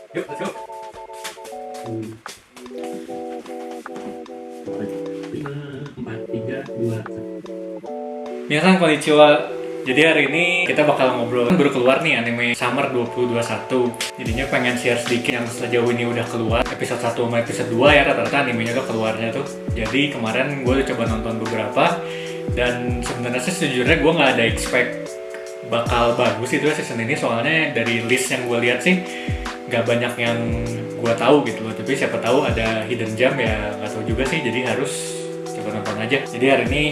Yuk, let's go. 5, 4, 3, 2, 1. Minasan konnichiwa. Jadi hari ini kita bakal ngobrol. Baru keluar nih anime Summer 2021. Jadinya pengen share sedikit yang sejauh ini udah keluar. Episode 1 sama episode 2 ya, rata-rata animenya tuh keluarnya tuh. Jadi kemarin gue udah coba nonton beberapa. Dan sebenarnya sih sejujurnya gue gak ada expect bakal bagus itu season ini. Soalnya dari list yang gue lihat sih gak banyak yang gue tahu gitu loh. Tapi siapa tahu ada hidden gem ya, gak tahu juga sih. Jadi harus coba nonton aja. Jadi hari ini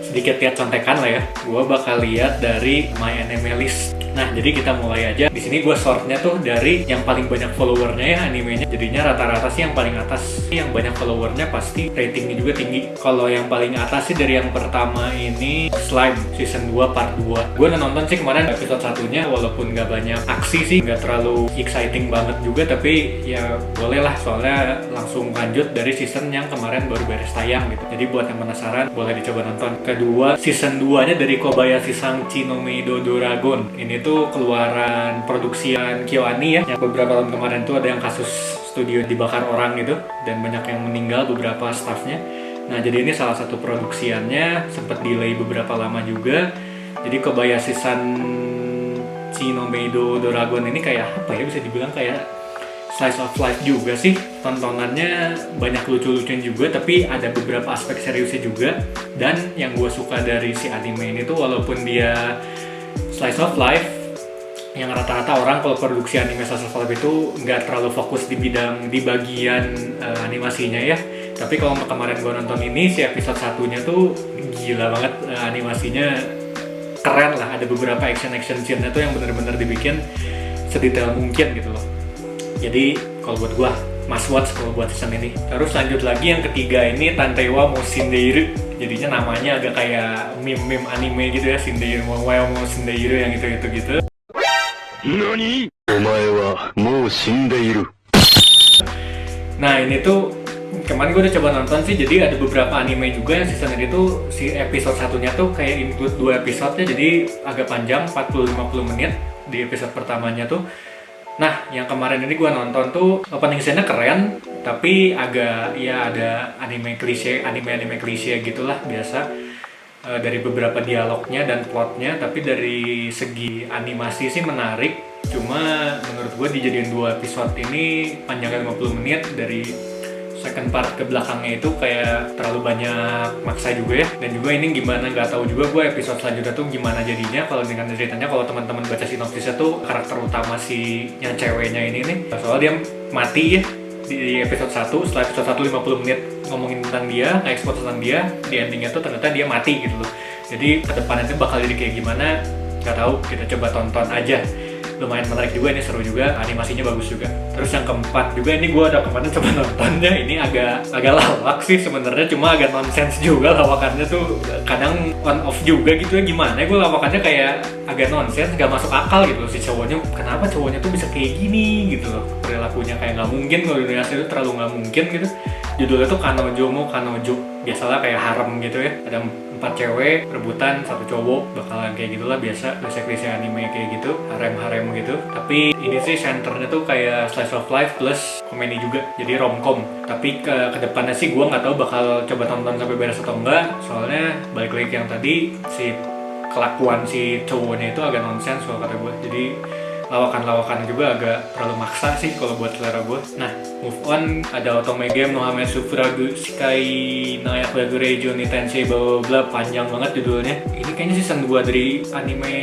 sedikit lihat contekan lah ya. Gue bakal lihat dari My Anime List. Nah, jadi kita mulai aja. Di sini gue sortnya tuh dari yang paling banyak followernya ya animenya. Jadinya rata-rata sih yang paling atas, yang banyak followernya pasti ratingnya juga tinggi. Kalau yang paling atas sih dari yang pertama ini Slime season 2 part 2. Gue udah nonton sih kemarin episode satunya, walaupun gak banyak aksi sih, gak terlalu exciting banget juga, tapi ya boleh lah soalnya langsung lanjut dari season yang kemarin baru beres tayang gitu. Jadi buat yang penasaran boleh dicoba nonton. Kedua, season 2 nya dari Kobayashi Sangchi no Meido Dragon. Ini tuh keluaran produksian KyoAni ya. Yang beberapa tahun kemarin tuh ada yang kasus studio dibakar orang gitu, dan banyak yang meninggal beberapa staffnya. Nah, jadi ini salah satu produksiannya, sempat delay beberapa lama juga. Jadi Kobayashi Sangchi no Meido Dragon ini kayak apa ya, bisa dibilang kayak slice of life juga sih. Tontonannya banyak lucu-lucunya juga, tapi ada beberapa aspek seriusnya juga. Dan yang gue suka dari si anime ini tuh, walaupun dia slice of life, yang rata-rata orang kalau produksi anime slice of life itu nggak terlalu fokus di bagian animasinya ya. Tapi kalau kemarin gue nonton ini, si episode satunya tuh gila banget, animasinya keren lah. Ada beberapa action scene-nya tuh yang bener-bener dibikin sedetail mungkin gitu loh. Jadi kalau buat gua must watch kalau buat season ini. Terus lanjut lagi yang ketiga ini Tantewa mo Shindeiru. Jadinya namanya agak kayak meme anime gitu ya, Shindeiru mo Shindeiru yang gitu gitu. Nani? Omae wa mou shindeiru. Nah, ini tuh kemarin gue udah coba nonton sih. Jadi ada beberapa anime juga yang season ini tuh si episode satunya tuh kayak include 2 episode-nya, jadi agak panjang, 40-50 menit di episode pertamanya tuh. Nah, yang kemarin ini gue nonton tuh opening scene-nya keren, tapi agak ya ada anime klise gitulah biasa. Dari beberapa dialognya dan plotnya, tapi dari segi animasi sih menarik. Cuma menurut gue dijadiin 2 episode ini panjangnya 50 menit, dari second part ke belakangnya itu kayak terlalu banyak maksa juga ya. Dan juga ini gimana, nggak tahu juga gue episode selanjutnya tuh gimana jadinya. Kalau dengan ceritanya, kalau teman-teman baca sinopsisnya tuh karakter utama si yang ceweknya ini nih, soalnya dia mati ya di episode 1. Setelah episode 1 50 menit ngomongin tentang dia, nge-expose tentang dia, di endingnya tuh ternyata dia mati gitu loh. Jadi kedepannya tuh bakal jadi kayak gimana nggak tahu, kita coba tonton aja. Lumayan menarik juga, ini seru juga, animasinya bagus juga. Terus yang keempat juga, ini gue udah kemarin coba nontonnya, ini agak lawak sih sebenarnya, cuma agak nonsens juga lawakannya tuh, kadang on off juga gitu ya. Gimana gue lawakannya kayak agak nonsens, gak masuk akal gitu loh. Si cowoknya, kenapa cowoknya tuh bisa kayak gini gitu loh, perilakunya kayak gak mungkin. Kalau di dunia asli itu terlalu gak mungkin gitu. Judulnya tuh Kanojo mo Kanojo, biasalah kayak harem gitu ya, ada 4 cewek rebutan 1 cowok, bakalan kayak gitulah, biasa klise anime kayak gitu, harem gitu. Tapi ini sih centernya tuh kayak slice of life plus komedi juga, jadi romcom. Tapi ke depannya sih gue nggak tahu bakal coba tonton sampai beres atau enggak, soalnya balik lagi yang tadi, si kelakuan si cowoknya itu agak nonsens kalau kata gue. Jadi lawakan juga agak terlalu maksa sih kalau buat selera gue. Nah, move on, ada Otome Game no Hametsu Furagu Shikai no Yakuyagurejo ni Tensei bla bla, panjang banget judulnya. Ini kayaknya season 2 dari anime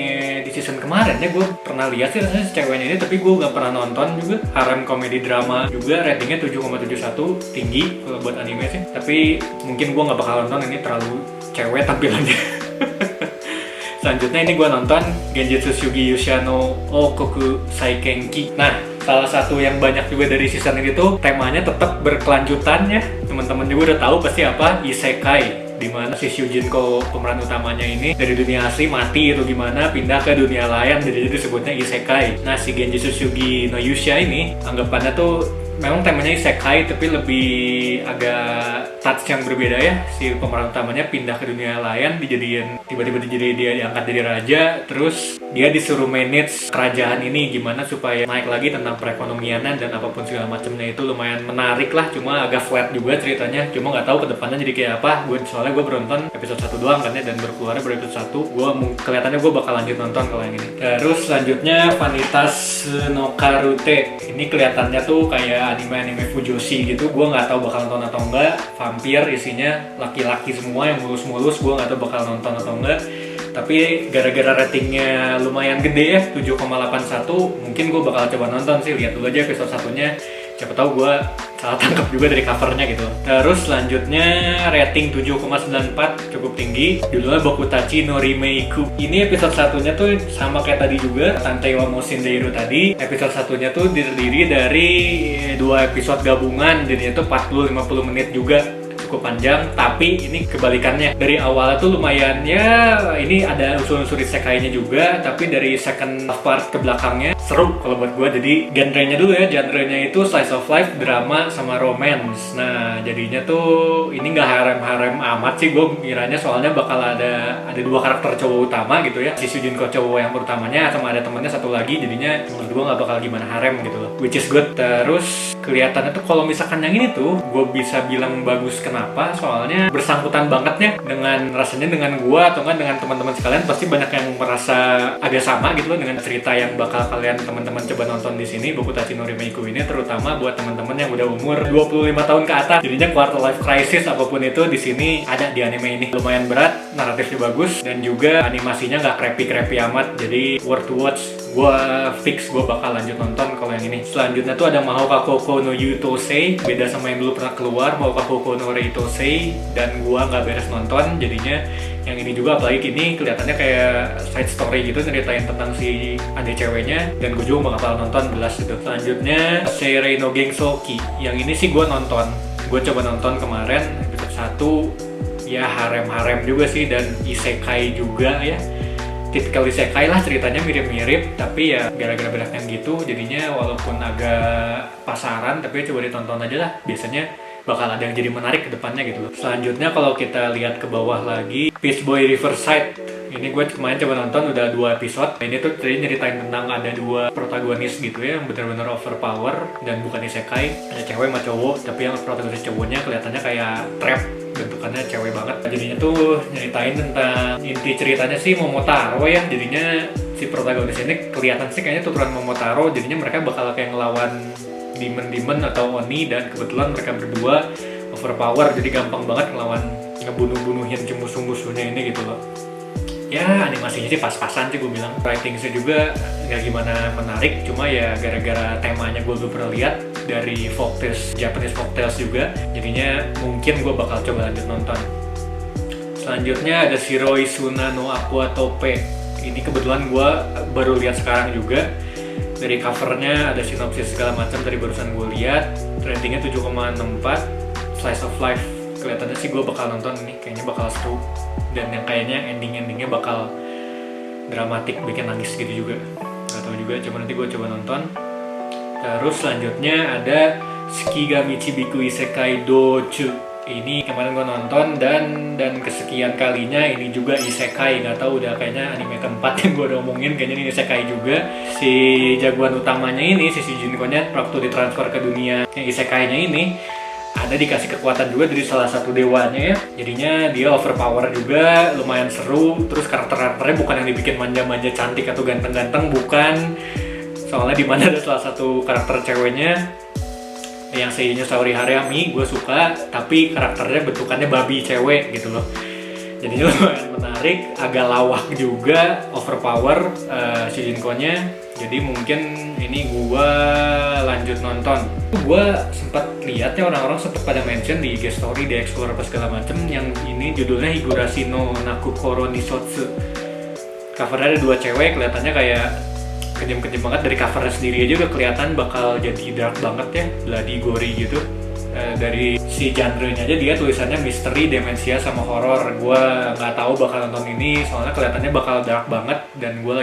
di season kemarin ya. Gue pernah lihat sih rasanya ceweknya ini, tapi gue gak pernah nonton juga. Harem komedi drama juga, ratingnya 7,71, tinggi kalau buat anime sih. Tapi mungkin gue gak bakal nonton, ini terlalu cewek tampilannya. Selanjutnya ini gue nonton Genjutsu Shugi Yusha no Okoku Saikenki. Nah, salah satu yang banyak juga dari season ini tuh temanya tetap berkelanjutan ya. Teman-teman juga udah tahu pasti apa, isekai. Dimana si Shujinko pemeran utamanya ini dari dunia asli mati itu gimana pindah ke dunia lain, jadi disebutnya isekai. Nah, si Genjutsu Shugi no Yusha ini anggapannya tuh memang temanya isekai tapi lebih agak touch yang berbeda ya. Si pemeran utamanya pindah ke dunia lain, tiba-tiba dia diangkat jadi raja, terus dia disuruh manage kerajaan ini gimana supaya naik lagi tentang perekonomianan dan apapun segala macamnya. Itu lumayan menarik lah, cuma agak flat juga ceritanya, cuma nggak tahu kedepannya jadi kayak apa. Soalnya gue beronton episode 1 doang kan ya, dan berkeluarnya baru episode 1. Kelihatannya gue bakal lanjut nonton kalau yang ini. Terus selanjutnya Vanitas no Karute. Ini kelihatannya tuh kayak anime Fujoshi gitu. Gue nggak tahu bakal nonton atau enggak. Vampir isinya laki-laki semua yang mulus-mulus. Gue nggak tahu bakal nonton atau enggak. Tapi gara-gara ratingnya lumayan gede ya, 7,81, mungkin gue bakal coba nonton sih. Lihat dulu aja episode 1-nya. Siapa tahu gue salah tangkap juga dari covernya gitu. Terus selanjutnya rating 7,94, cukup tinggi. Judulnya Bokutachi no Remake. Ini episode 1-nya tuh sama kayak tadi juga, Tantei wa Mousindeiru tadi. Episode 1-nya tuh terdiri dari 2 episode gabungan, jadinya tuh 40-50 menit juga. Cukup panjang, tapi ini kebalikannya. Dari awalnya tuh lumayan ya, ini ada unsur-unsur isekainya juga, tapi dari second part ke belakangnya seru kalau buat gue. Jadi genrenya dulu ya, genrenya itu slice of life, drama, sama romance. Nah jadinya tuh ini nggak harem-harem amat sih gue kiranya, soalnya bakal ada 2 karakter cowok utama gitu ya, si Sujinko cowok yang utamanya sama ada temennya satu lagi, jadinya menurut gue nggak bakal gimana harem gitu loh, which is good. Terus kelihatannya tuh kalau misalkan yang ini tuh gue bisa bilang bagus. Kenapa? Soalnya bersangkutan bangetnya dengan rasanya dengan gue atau kan dengan teman-teman sekalian, pasti banyak yang merasa agak sama gitu loh dengan cerita yang bakal kalian teman-teman coba nonton di sini, Bokutachi no Remake ini, terutama buat teman-teman yang udah umur 25 tahun ke atas. Jadinya quarter life crisis apapun itu di sini ada di anime ini. Lumayan berat, naratifnya bagus, dan juga animasinya nggak creepy amat, jadi worth to watch. Gue fix gue bakal lanjut nonton kalau yang ini. Selanjutnya tuh ada Mahoka Koko no Yutosei, beda sama yang dulu pernah keluar, Mahoka Koko no Reitosei, dan gue nggak beres nonton. Jadinya yang ini juga, apalagi ini kelihatannya kayak side story gitu, ceritain tentang si adik ceweknya, dan gue juga bakal nonton belas gitu. Selanjutnya Seirei no Gensoki, yang ini sih gue coba nonton kemarin episode 1, ya harem-harem juga sih, dan isekai juga ya, tipikal isekai lah, ceritanya mirip-mirip, tapi ya gara-gara banyaknya gitu, jadinya walaupun agak pasaran, tapi coba ditonton aja lah, biasanya bakal ada yang jadi menarik ke depannya gitu loh. Selanjutnya kalau kita lihat ke bawah lagi, Peach Boy Riverside. Ini gue kemarin coba nonton udah 2 episode. Ini tuh tadi nyeritain tentang ada 2 protagonis gitu ya, yang benar-benar overpower dan bukan isekai. Ada cewek sama cowok, tapi yang protagonis cowoknya kelihatannya kayak trap, bentukannya cewek banget. Jadinya tuh nyeritain tentang, inti ceritanya sih Momotaro ya. Jadinya si protagonis ini kelihatan sih kayaknya turunan Momotaro. Jadinya mereka bakal kayak ngelawan demon atau oni, dan kebetulan mereka berdua overpower, jadi gampang banget ngelawan, ngebunuhin musuh-musuhnya ini gitu loh. Ya animasinya sih pas-pasan sih gue bilang. Writingnya juga nggak gimana menarik, cuma ya gara-gara temanya gue belum pernah lihat dari folktales, Japanese folktales juga, jadinya mungkin gue bakal coba lanjut nonton. Selanjutnya ada Shiroi Suna no Aqua Tope. Ini kebetulan gue baru lihat sekarang juga. Dari covernya ada sinopsis segala macam, dari barusan gue lihat. Ratingnya 7,64, slice of life. Kelihatannya sih gue bakal nonton ini, kayaknya bakal seru, dan yang kayaknya endingnya bakal dramatik, bikin nangis gitu juga. Gak tau juga, coba nanti gue coba nonton. Terus selanjutnya ada Shikigami Chibiku Isekai Dochu. Ini kemarin gue nonton, dan kesekian kalinya ini juga isekai. Gak tau, udah kayaknya anime keempat yang gue udah omongin, kayaknya ini isekai juga. Si jagoan utamanya ini, si Junko-nya waktu ditransfer ke dunia yang isekainya ini, ada dikasih kekuatan juga dari salah satu dewanya ya. Jadinya dia overpower juga, lumayan seru. Terus karakter-karakternya bukan yang dibikin manja-manja cantik atau ganteng-ganteng, bukan. Soalnya dimana ada salah satu karakter ceweknya yang seinya Saori Harami, gue suka, tapi karakternya bentukannya babi cewek gitu loh. Jadinya lumayan menarik, agak lawak juga, overpower si Jinko-nya. Jadi mungkin ini gue lanjut nonton. Gue sempat lihat ya, orang-orang sempat pada mention di IG story, di explore apa segala macem, yang ini judulnya Higurashi no Nakukoro Nishotsu. Covernya ada 2 cewek, kelihatannya kayak kejam-kejam banget. Dari covernya sendiri aja udah kelihatan bakal jadi dark banget ya, bloody gory gitu. Dari si genre-nya aja dia tulisannya misteri, demensia, sama horor. Gue nggak tahu bakal nonton ini, soalnya kelihatannya bakal dark banget, dan gue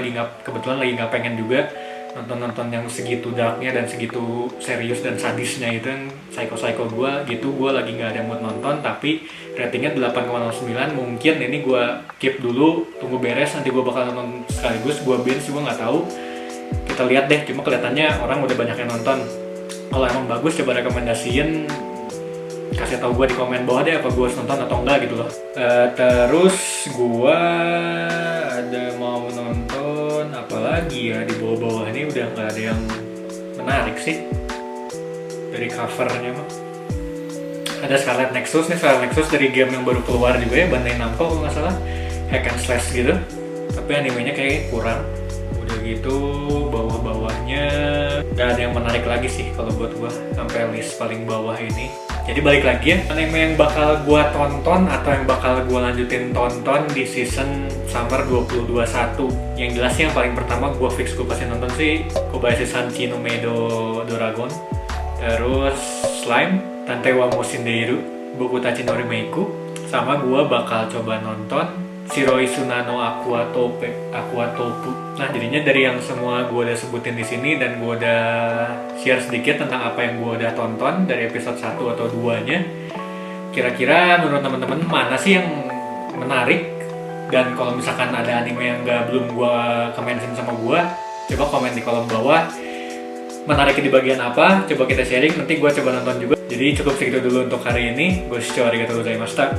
kebetulan lagi nggak pengen juga nonton yang segitu darknya dan segitu serius dan sadisnya itu yang psycho gue gitu. Gue lagi nggak ada mood nonton, tapi ratingnya 8,09. Mungkin ini gue keep dulu, tunggu beres, nanti gue bakal nonton sekaligus. Gue binge juga nggak tahu, kita lihat deh. Cuma kelihatannya orang udah banyak yang nonton. Kalau emang bagus, coba rekomendasiin, kasih tahu gue di komen bawah deh apa gue harus nonton atau enggak gitu loh. Terus gue ada mau nonton apa lagi ya di bawah-bawah ini, udah nggak ada yang menarik sih dari covernya mah. Ada Scarlet Nexus nih, Scarlet Nexus dari game yang baru keluar juga ya, Bandai Namco kalau nggak salah, hack and slash gitu, tapi animenya kayak kurang. Udah gitu bawah-bawahnya nggak ada yang menarik lagi sih kalau buat gua sampai list paling bawah ini. Jadi balik lagi ya, anime yang bakal gua tonton atau yang bakal gua lanjutin tonton di season summer 2021. Yang jelasnya yang paling pertama gua fix gua pasti nonton sih Kobayashi-san no Medo Dragon, terus Slime, Tantei wa Mousindeiru, Bokutachi no Remeiku, sama gua bakal coba nonton Shiroi Sunano Aqua Topu. Nah, jadinya dari yang semua gue udah sebutin di sini dan gue udah share sedikit tentang apa yang gue udah tonton dari episode 1 atau 2-nya. Kira-kira menurut teman-teman mana sih yang menarik? Dan kalau misalkan ada anime yang belum gue mention sama gue, coba komen di kolom bawah. Menariknya di bagian apa? Coba kita sharing, nanti gue coba nonton juga. Jadi cukup segitu dulu untuk hari ini. Gue Shicho, arigatou gozaimashita.